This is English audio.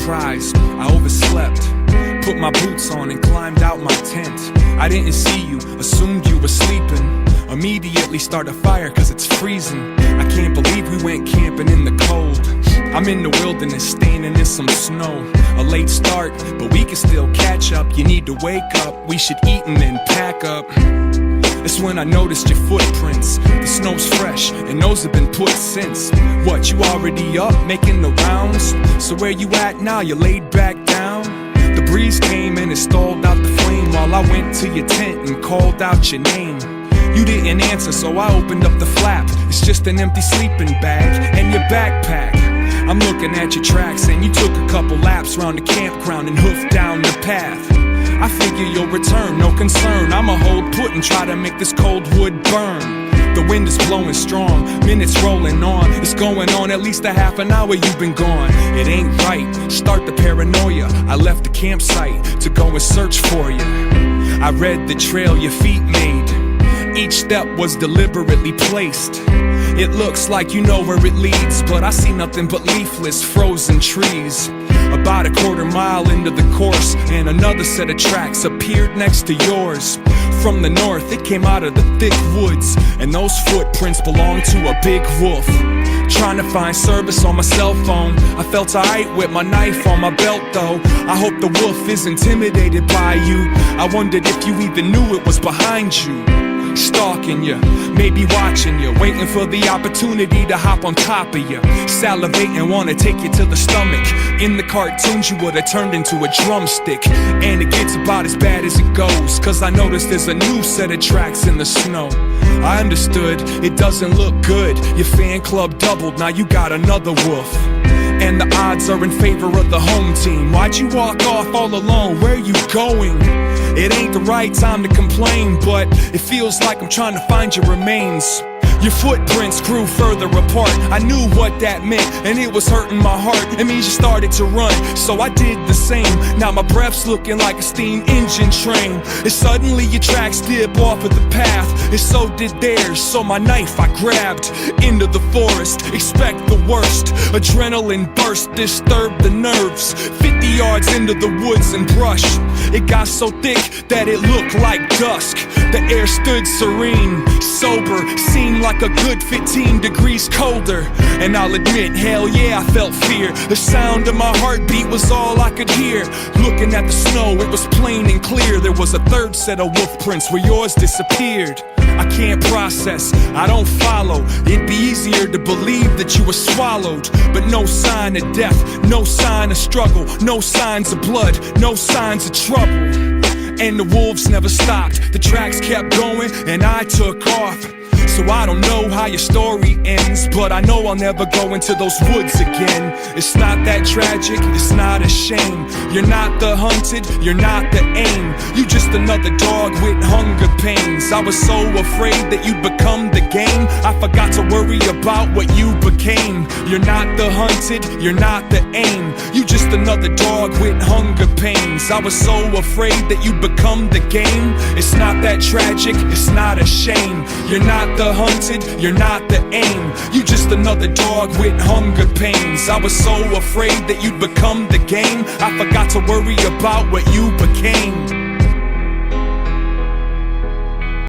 surprised, I overslept. Put my boots on and climbed out my tent. I didn't see you, assumed you were sleeping. Immediately start a fire cause it's freezing. I can't believe we went camping in the cold. I'm in the wilderness, standing in some snow. A late start, but we can still catch up. You need to wake up, we should eat and then pack up. That's when I noticed your footprints. The snow's fresh, and those have been put since. What, you already up, making the rounds? So where you at now, you laid back down? The breeze came and it stalled out the flame while I went to your tent and called out your name. You didn't answer, so I opened up the flap. It's just an empty sleeping bag and your backpack. I'm looking at your tracks and you took a couple laps round the campground and hoofed down the path. I figure you'll return, no concern. I'ma hold put and try to make this cold wood burn. The wind is blowing strong, minutes rolling on. It's going on at least a half an hour you've been gone. It ain't right, start the paranoia. I left the campsite to go and search for you. I read the trail your feet made. Each step was deliberately placed. It looks like you know where it leads, but I see nothing but leafless, frozen trees. About a quarter mile into the course, and another set of tracks appeared next to yours. From the north, it came out of the thick woods, and those footprints belonged to a big wolf. Trying to find service on my cell phone, I felt alright with my knife on my belt though. I hope the wolf is intimidated by you. I wondered if you even knew it was behind you. Stalking you, maybe watching you, waiting for the opportunity to hop on top of you. Salivating, wanna take you to the stomach. In the cartoons you would've turned into a drumstick. And it gets about as bad as it goes, cause I noticed there's a new set of tracks in the snow. I understood, it doesn't look good. Your fan club doubled, now you got another wolf. And the odds are in favor of the home team. Why'd you walk off all alone? Where you going? It ain't the right time to complain, but it feels like I'm trying to find your remains. Your footprints grew further apart. I knew what that meant, and it was hurting my heart. It means you started to run, so I did the same. Now my breath's looking like a steam engine train. And suddenly your tracks dip off of the path, and so did theirs. So my knife I grabbed into the forest. Expect the worst. Adrenaline burst, disturbed the nerves. 50 yards into the woods and brush, it got so thick that it looked like dusk. The air stood serene, sober, seemed like a good 15 degrees colder. And I'll admit, hell yeah, I felt fear. The sound of my heartbeat was all I could hear. Looking at the snow, it was plain and clear. There was a third set of wolf prints where yours disappeared. I can't process, I don't follow. It'd be easier to believe that you were swallowed, but no sign of death, no sign of struggle, no signs of blood, no signs of trouble. And the wolves never stopped, the tracks kept going, and I took off. So I don't know how your story ends, but I know I'll never go into those woods again. It's not that tragic, it's not a shame. You're not the hunted, you're not the aim. You just another dog with hunger pains. I was so afraid that you'd become the game, I forgot to worry about what you became. You're not the hunted, you're not the aim. You just another dog with hunger pains. I was so afraid that you'd become the game. It's not that tragic, it's not a shame. You're not the hunted, you're not the aim. You just another dog with hunger pains. I was so afraid that you'd become the game, I forgot to worry about what you became.